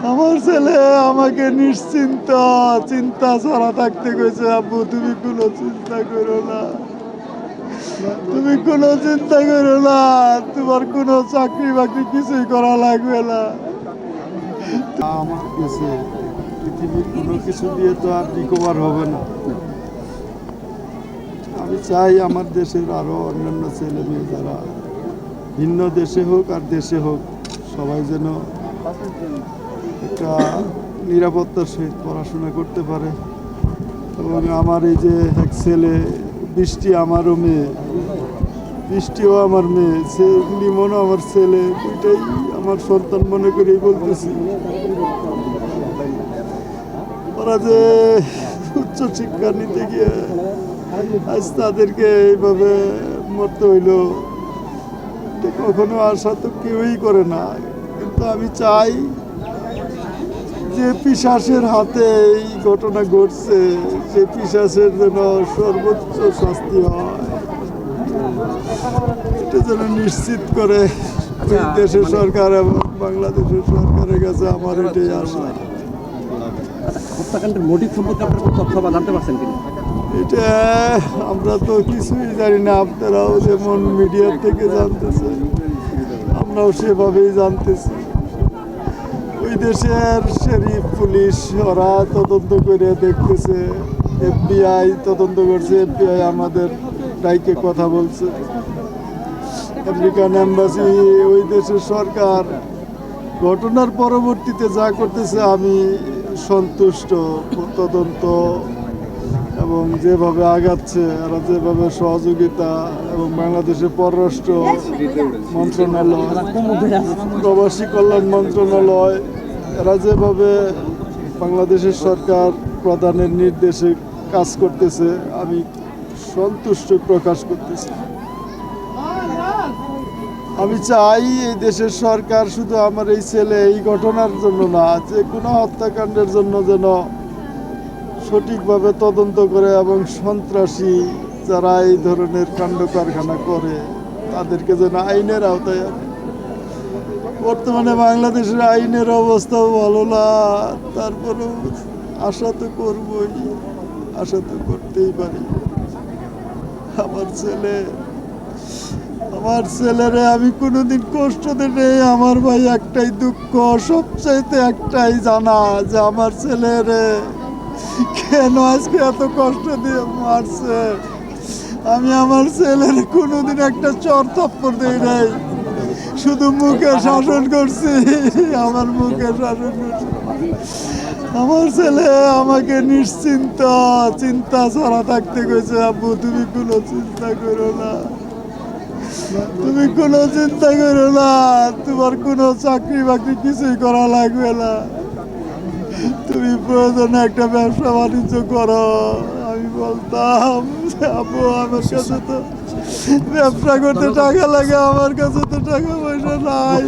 আমার ছেলে আমাকে নিশ্চিন্ত চিন্তা ছাড়া থাকতে কইছে, আব্বু তুমি কোনো চিন্তা করো না, তুমি কোনো চিন্তা করো না, তোমার কোনো চাকরি বাকরি কিছুই করা লাগবে না। আমার কাছে পৃথিবীর কোনো কিছু দিয়ে তো আর রিকভার হবে না। আমি চাই আমার দেশের আরো অন্যান্য ছেলে মেয়ে যারা ভিন্ন দেশে হোক আর দেশে হোক সবাই যেন একটা নিরাপত্তার সহিত পড়াশোনা করতে পারে। এবং আমার এই যে এক ছেলে বৃষ্টি, আমারও মেয়ে, বৃষ্টিও আমার মেয়ে, সে লিমনও আমার ছেলে, দুইটাই আমার সন্তান মনে করেই বলতেছি। ওরা যে উচ্চ শিক্ষা নিতে গিয়ে আজ তাদেরকে এইভাবে মরতে হইল, কখনো আশা তো কেউই করে না। কিন্তু আমি চাই যে পিশাচের হাতে এই ঘটনা ঘটছে, যে পিশাচের যেন সর্বোচ্চ শাস্তি হয়, এটা যেন নিশ্চিত করে দেশের সরকার এবং বাংলাদেশের সরকারের কাছে আমার এটাই আশা। হত্যাকাণ্ডের মোটিভ সম্পর্কে আপনার কোনো তথ্য বা জানতে পারছেন কিনা? এটা আমরা তো কিছুই জানি না, আপনারাও যেমন মিডিয়ার থেকে জানতেছেন আমরাও সেভাবেই জানতেছি। ওই দেশের শরীফ পুলিশ ওরা তদন্ত করে দেখতেছে, FBI তদন্ত করছে, FBI আমাদের ডাইকে কথা বলছে, আমেরিকান এম্বাসি, ওই দেশের সরকার ঘটনার পরবর্তীতে যা করতেছে আমি সন্তুষ্ট। তদন্ত এবং যেভাবে আগাচ্ছে, এরা যেভাবে সহযোগিতা, এবং বাংলাদেশের পররাষ্ট্র মন্ত্রণালয়, প্রবাসী কল্যাণ মন্ত্রণালয়, এরা যেভাবে বাংলাদেশের সরকার প্রধানের নির্দেশে কাজ করতেছে আমি সন্তুষ্ট প্রকাশ করতেছি। আমি চাই এই দেশের সরকার শুধু আমার এই ছেলে এই ঘটনার জন্য না, যে কোনো হত্যাকাণ্ডের জন্য যেন সঠিকভাবে তদন্ত করে এবং সন্ত্রাসী যারা এই ধরনের কাণ্ড কারখানা করে তাদেরকে যেন আইনের আওতায় আনে। বর্তমানে বাংলাদেশের আইনের অবস্থাও ভালো না, তারপরেও আশা তো করবই, আশা তো করতেই পারি। আমার ছেলেরে আমি কোনোদিন কষ্ট দিই। আমার ভাই একটাই দুঃখ, সবচাইতে একটাই জানা, যে আমার ছেলেরে কেন আজকে এত কষ্ট দিয়ে মারছে। আমি আমার ছেলের কোনোদিন একটা চর থাপ্পড় দিই নাই, শুধু মুখে শাসন করছি, আমার মুখে শাসন করছি। আমার ছেলে আমাকে নিশ্চিন্ত চিন্তা ছাড়া থাকতে কইছে, আব্বু তুমি কোনো চিন্তা করো না, তুমি কোনো চিন্তা করো না, তোমার কোনো চাকরি বাকরি কিছুই করা লাগবে না, তুমি প্রয়োজনে একটা ব্যবসা বাণিজ্য করো। আমি বলতাম আব্বু আমার কাছে তো ব্যবসা করতে টাকা লাগে, আমার কাছে তো টাকা পয়সা নাই।